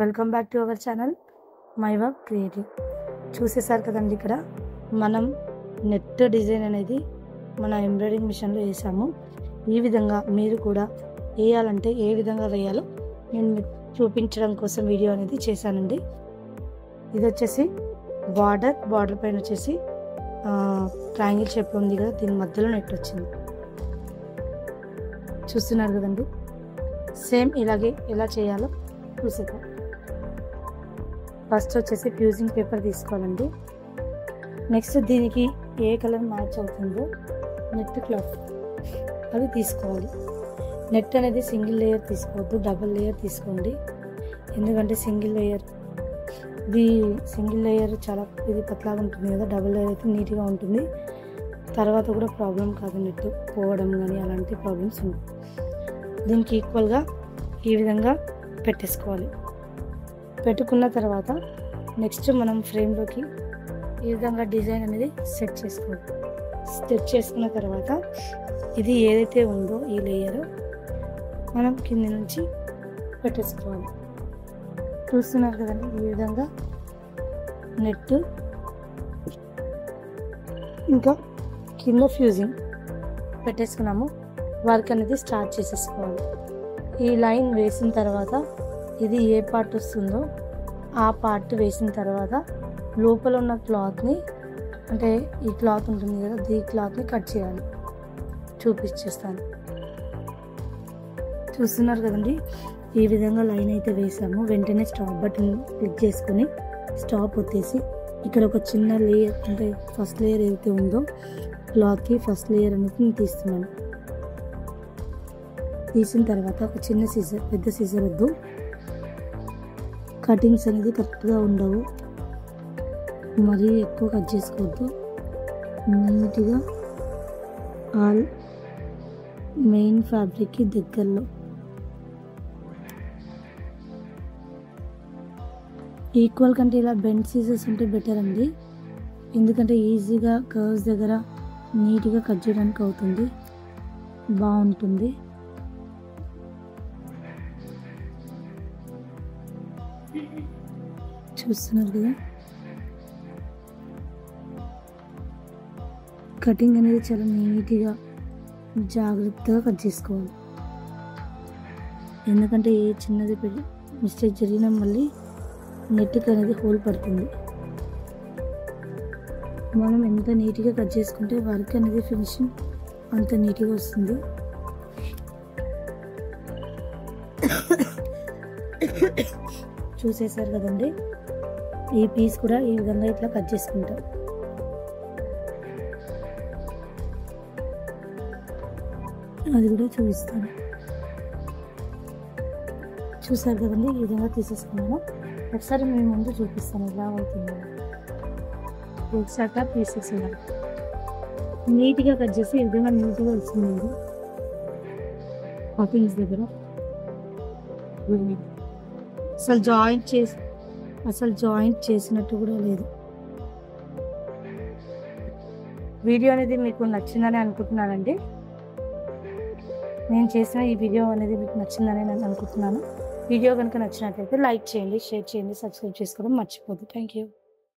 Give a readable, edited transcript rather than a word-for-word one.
Welcome back to our channel my work creative. చూసేసారు కదండి, ఇక్కడ మనం నెట్ డిజైన్ అనేది మన ఎంబ్రాయిడింగ్ మిషన్లో వేసాము. ఈ విధంగా మీరు కూడా వేయాలంటే ఏ విధంగా వేయాలో నేను మీకు చూపించడం కోసం వీడియో అనేది చేశానండి. ఇది వచ్చేసి బార్డర్ పైన వచ్చేసి ట్రయాంగిల్ షేప్ ఉంది కదా, దీని మధ్యలో నెట్ వచ్చింది. చూస్తున్నారు కదండి, సేమ్ ఇలాగే ఎలా చేయాలో చూసేద్దాం. ఫస్ట్ వచ్చేసి ఫ్యూజింగ్ పేపర్ తీసుకోవాలండి. నెక్స్ట్ దీనికి ఏ కలర్ మ్యాచ్ అవుతుందో నెట్ క్లాత్ అది తీసుకోవాలి. నెట్ అనేది సింగిల్ లేయర్ తీసుకోవద్దు, డబుల్ లేయర్ తీసుకోండి. ఎందుకంటే సింగిల్ లేయర్ చాలా ఇది పతలాగా ఉంటుంది కదా, డబుల్ లేయర్ అయితే నీట్గా ఉంటుంది. తర్వాత కూడా ప్రాబ్లం కాదు, నెట్ పోవడం కానీ అలాంటి ప్రాబ్లమ్స్ ఉండవు. దీనికి ఈక్వల్గా ఈ విధంగా పెట్టేసుకోవాలి. పెట్టుకున్న తర్వాత నెక్స్ట్ మనం ఫ్రేమ్లోకి ఈ విధంగా డిజైన్ అనేది సెట్ చేసుకోవాలి. సెట్ చేసుకున్న తర్వాత ఇది ఏదైతే ఉందో ఈ లేయర్ మనం కింద నుంచి పెట్టేసుకోవాలి. చూస్తున్నారు కదండి, ఈ విధంగా నెట్ ఇంకా కింద ఫ్యూజింగ్ పెట్టేసుకున్నాము. వర్క్ అనేది స్టార్ట్ చేసేసుకోవాలి. ఈ లైన్ వేసిన తర్వాత ఇది ఏ పార్ట్ వస్తుందో ఆ పార్ట్ వేసిన తర్వాత లోపల ఉన్న క్లాత్ని, అంటే ఈ క్లాత్ ఉంటుంది కదా, ఈ క్లాత్ని కట్ చేయాలి. చూపించేస్తాను. చూస్తున్నారు కదండి, ఈ విధంగా లైన్ అయితే వేసాము. వెంటనే స్టాప్ బటన్ క్లిక్ చేసుకొని స్టాప్ వచ్చేసి ఇక్కడ ఒక చిన్న లేయర్, అంటే ఫస్ట్ లేయర్ ఏదైతే ఉందో క్లాత్కి ఫస్ట్ లేయర్ అనేది నేను తీస్తున్నాను. తీసిన తర్వాత ఒక చిన్న సీజర్, పెద్ద సీజర్ వద్దు, కటింగ్స్ అనేది కరెక్ట్గా ఉండవు, మరీ ఎక్కువ కట్ చేసుకోవద్దు. నీట్గా ఆల్ మెయిన్ ఫ్యాబ్రిక్కి దగ్గరలో ఈక్వల్ కంటే ఇలా బెండ్ సీజర్స్ ఉంటే బెటర్ అండి. ఎందుకంటే ఈజీగా కర్వ్స్ దగ్గర నీట్గా కట్ చేయడానికి అవుతుంది, బాగుంటుంది. చూస్తున్నారు కదా, కటింగ్ అనేది చాలా నీట్గా జాగ్రత్తగా కట్ చేసుకోవాలి. ఎందుకంటే ఏ చిన్నది మిస్టేక్ జరిగినా మళ్ళీ నెట్కి అనేది హోల్ పడుతుంది. మనం ఎంత నీట్గా కట్ చేసుకుంటే వర్క్ అనేది ఫినిషింగ్ అంత నీట్గా వస్తుంది. చూసేసారు కదండి, ఈ పీస్ కూడా ఈ విధంగా ఇట్లా కట్ చేసుకుంటాం. అది కూడా చూపిస్తాను. చూసారు కదండి, ఈ విధంగా తీసేసుకున్నాను. ఒకసారి మేము ముందు చూపిస్తాను ఎలా అవుతుందో. ఒకసారి పీసెస్ నీట్గా కట్ చేసి ఈ విధంగా నీట్గా వస్తుంది. కటింగ్స్ దగ్గర అసలు జాయింట్ చేసినట్టు కూడా లేదు. వీడియో అనేది మీకు నచ్చిందని అనుకుంటున్నానండి. నేను చేసిన ఈ వీడియో అనేది మీకు నచ్చిందని నేను అనుకుంటున్నాను. వీడియో కనుక నచ్చినట్లయితే లైక్ చేయండి, షేర్ చేయండి, సబ్స్క్రైబ్ చేసుకోవడం మర్చిపోద్దు. Thank you.